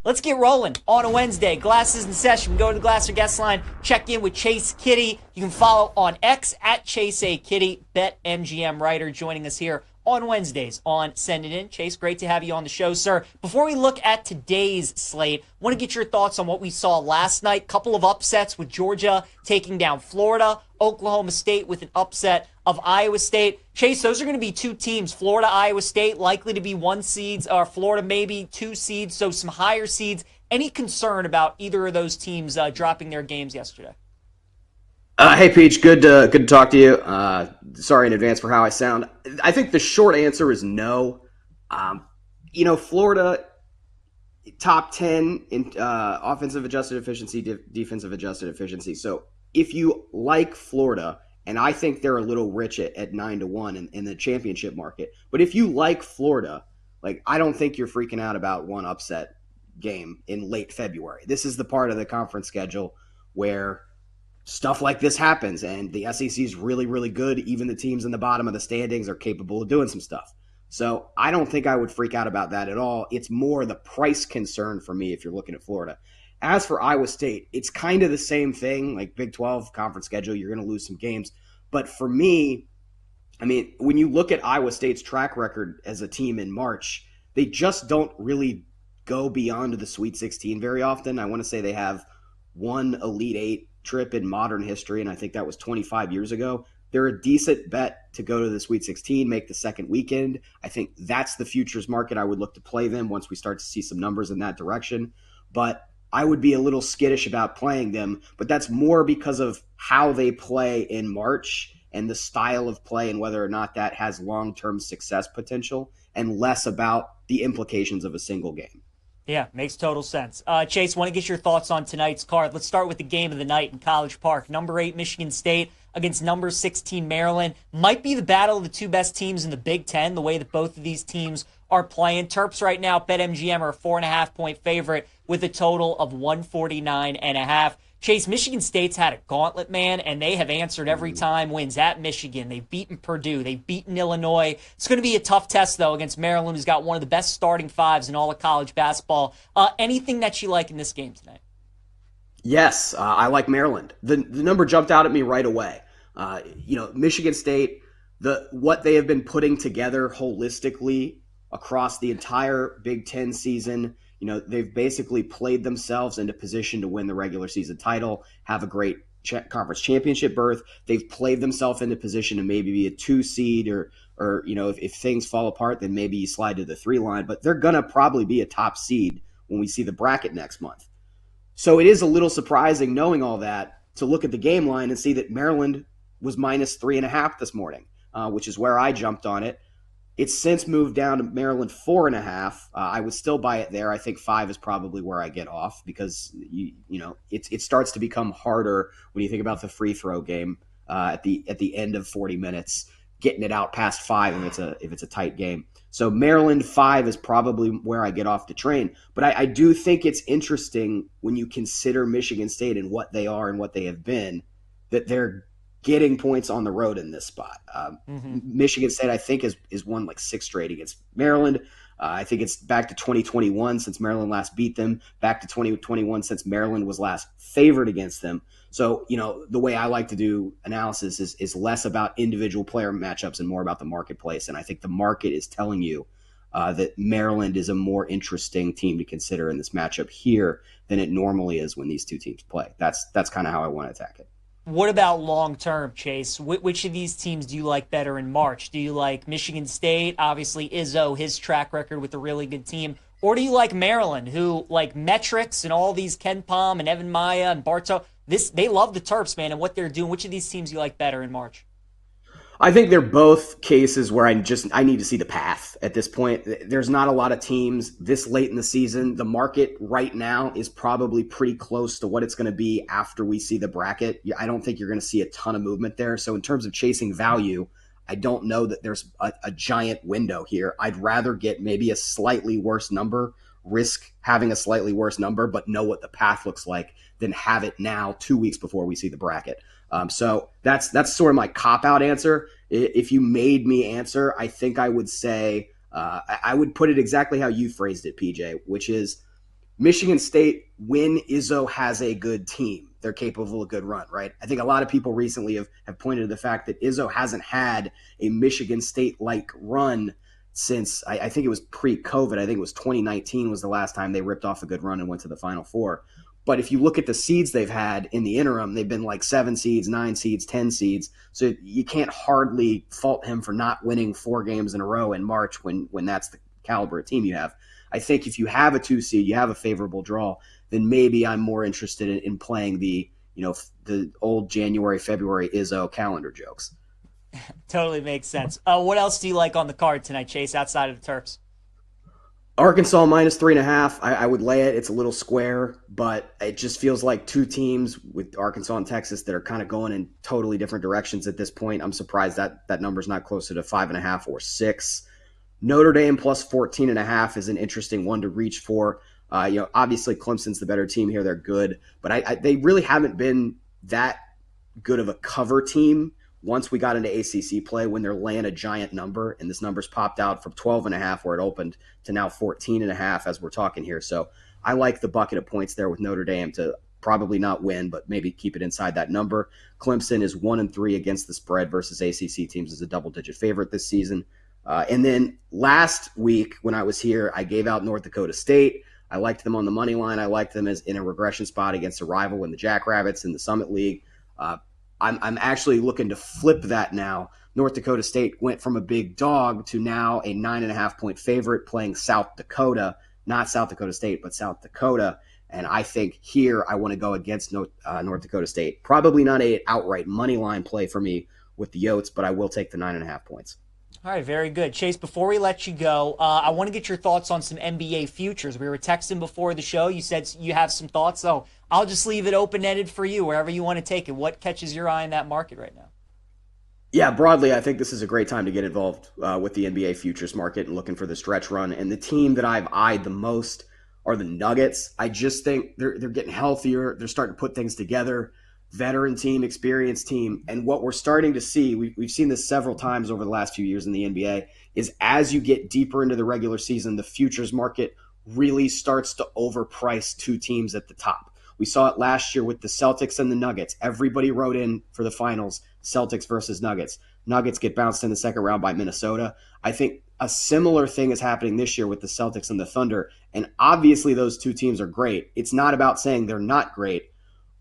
let's get rolling on a Wednesday. Glasses in session. Go to the Glasser guest line. Check in with Chase Kiddy. You can follow on X at Chase A Kiddy. BetMGM writer joining us here on Wednesdays on Send It In. Chase, great to have you on the show, sir. Before we look at today's slate, I want to get your thoughts on what we saw last night. Couple of upsets with Georgia taking down Florida, Oklahoma State with an upset of Iowa State. Chase, those are going to be two teams, Florida, Iowa State, likely to be 1 seeds, or Florida maybe 2 seeds, so some higher seeds. Any concern about either of those teams dropping their games yesterday? Hey, Peach, good to talk to you. Sorry in advance for how I sound. I think the short answer is no. Florida, top 10 in offensive adjusted efficiency, defensive adjusted efficiency. So if you like Florida, and I think they're a little rich at 9-1 in the championship market, but if you like Florida, I don't think you're freaking out about one upset game in late February. This is the part of the conference schedule where stuff like this happens, and the SEC is really, really good. Even the teams in the bottom of the standings are capable of doing some stuff. So I don't think I would freak out about that at all. It's more the price concern for me if you're looking at Florida. As for Iowa State, it's kind of the same thing, like Big 12 conference schedule, you're going to lose some games. But for me, when you look at Iowa State's track record as a team in March, they just don't really go beyond the Sweet 16 very often. I want to say they have one Elite Eight trip in modern history, and I think that was 25 years ago. They're a decent bet to go to the Sweet 16, make the second weekend. I think that's the futures market. I would look to play them once we start to see some numbers in that direction. But I would be a little skittish about playing them, but that's more because of how they play in March and the style of play and whether or not that has long-term success potential, and less about the implications of a single game. Yeah, makes total sense. Chase, want to get your thoughts on tonight's card. Let's start with the game of the night in College Park. Number 8 Michigan State against number 16 Maryland. Might be the battle of the two best teams in the Big Ten, the way that both of these teams are playing. Terps right now, BetMGM are a 4.5-point favorite with a total of 149.5. Chase, Michigan State's had a gauntlet, man, and they have answered every time. Wins at Michigan. They've beaten Purdue. They've beaten Illinois. It's going to be a tough test, though, against Maryland, who's got one of the best starting fives in all of college basketball. Anything that you like in this game tonight? Yes, I like Maryland. The number jumped out at me right away. Michigan State, what they have been putting together holistically across the entire Big Ten season. They've basically played themselves into position to win the regular season title, have a great conference championship berth. They've played themselves into position to maybe be a 2 seed or if things fall apart, then maybe you slide to the 3 line. But they're going to probably be a top seed when we see the bracket next month. So it is a little surprising, knowing all that, to look at the game line and see that Maryland was minus 3.5 this morning, which is where I jumped on it. It's since moved down to Maryland 4.5. I would still buy it there. I think 5 is probably where I get off because it starts to become harder when you think about the free throw game at the end of 40 minutes, getting it out past 5 if it's a tight game. So Maryland 5 is probably where I get off the train. But I do think it's interesting when you consider Michigan State and what they are and what they have been, that they're getting points on the road in this spot. Michigan State, I think, is won 6 straight against Maryland. I think it's back to 2021 since Maryland last beat them, back to 2021 since Maryland was last favored against them. So, the way I like to do analysis is less about individual player matchups and more about the marketplace. And I think the market is telling you that Maryland is a more interesting team to consider in this matchup here than it normally is when these two teams play. That's kind of how I want to attack it. What about long-term, Chase? Which of these teams do you like better in March? Do you like Michigan State, obviously Izzo, his track record with a really good team, or do you like Maryland, who, like metrics and all these Ken Pom and Evan Maya and Bartow, they love the Terps, man, and what they're doing. Which of these teams do you like better in March? I think they're both cases where I need to see the path at this point. There's not a lot of teams this late in the season. The market right now is probably pretty close to what it's going to be after we see the bracket. I don't think you're going to see a ton of movement there. So in terms of chasing value, I don't know that there's a giant window here. I'd rather get maybe a slightly worse number, risk having a slightly worse number, but know what the path looks like than have it now 2 weeks before we see the bracket. So that's sort of my cop-out answer. If you made me answer, I think I would say I would put it exactly how you phrased it, PJ, which is Michigan State, when Izzo has a good team, they're capable of a good run, right? I think a lot of people recently have pointed to the fact that Izzo hasn't had a Michigan State-like run since, I think it was pre-COVID. I think it was 2019 was the last time they ripped off a good run and went to the Final Four. But if you look at the seeds they've had in the interim, they've been like 7 seeds, 9 seeds, 10 seeds. So you can't hardly fault him for not winning 4 games in a row in March when that's the caliber of team you have. I think if you have a 2 seed, you have a favorable draw, then maybe I'm more interested in playing the old January, February Izzo calendar jokes. Totally makes sense. What else do you like on the card tonight, Chase, outside of the Terps? Arkansas minus 3.5. I would lay it. It's a little square, but it just feels like 2 teams with Arkansas and Texas that are kind of going in totally different directions at this point. I'm surprised that number's not closer to 5.5 or 6. Notre Dame plus 14.5 is an interesting one to reach for. Obviously Clemson's the better team here. They're good, but they really haven't been that good of a cover team once we got into ACC play when they're laying a giant number, and this number's popped out from 12.5 where it opened to now 14.5 as we're talking here. So I like the bucket of points there with Notre Dame to probably not win, but maybe keep it inside that number. Clemson is 1-3 against the spread versus ACC teams as a double-digit favorite this season. And then last week when I was here, I gave out North Dakota State. I liked them on the money line. I liked them as in a regression spot against a rival in the Jackrabbits in the Summit League. I'm actually looking to flip that now. North Dakota State went from a big dog to now a 9.5-point favorite playing South Dakota, not South Dakota State, but South Dakota. And I think here I want to go against North Dakota State. Probably not an outright money line play for me with the Yotes, but I will take the 9.5 points. All right, very good. Chase, before we let you go, I want to get your thoughts on some NBA futures. We were texting before the show. You said you have some thoughts, so I'll just leave it open-ended for you, wherever you want to take it. What catches your eye in that market right now? Yeah, broadly, I think this is a great time to get involved with the NBA futures market and looking for the stretch run. And the team that I've eyed the most are the Nuggets. I just think they're getting healthier. They're starting to put things together. Veteran team, experienced team. And what we're starting to see, we've seen this several times over the last few years in the NBA, is as you get deeper into the regular season, the futures market really starts to overprice 2 teams at the top. We saw it last year with the Celtics and the Nuggets. Everybody wrote in for the finals, Celtics versus Nuggets. Nuggets get bounced in the second round by Minnesota. I think a similar thing is happening this year with the Celtics and the Thunder. And obviously those 2 teams are great. It's not about saying they're not great.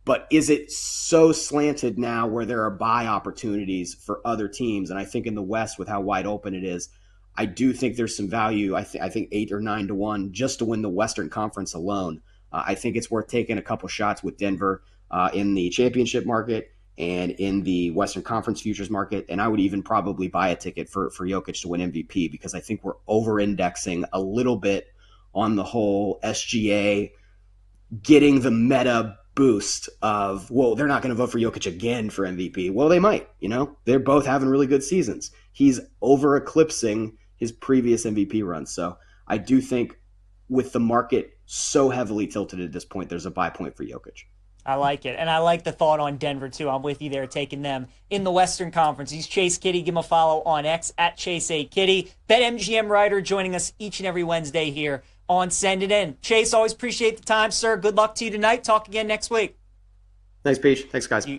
But is it so slanted now where there are buy opportunities for other teams? And I think in the West, with how wide open it is, I do think there's some value. I think 8 or 9 to 1 just to win the Western Conference alone. I think it's worth taking a couple shots with Denver in the championship market and in the Western Conference futures market. And I would even probably buy a ticket for Jokic to win MVP because I think we're over-indexing a little bit on the whole SGA getting the meta boost of, well, they're not going to vote for Jokic again for MVP. Well, they might, they're both having really good seasons. He's over eclipsing his previous MVP run. So I do think with the market so heavily tilted at this point, there's a buy point for Jokic. I like it. And I like the thought on Denver, too. I'm with you there, taking them in the Western Conference. He's Chase Kiddy. Give him a follow on X at ChaseAKiddy. BetMGM writer joining us each and every Wednesday here on Send It In. Chase, always appreciate the time, sir. Good luck to you tonight. Talk again next week. Thanks, Peach. Thanks, guys.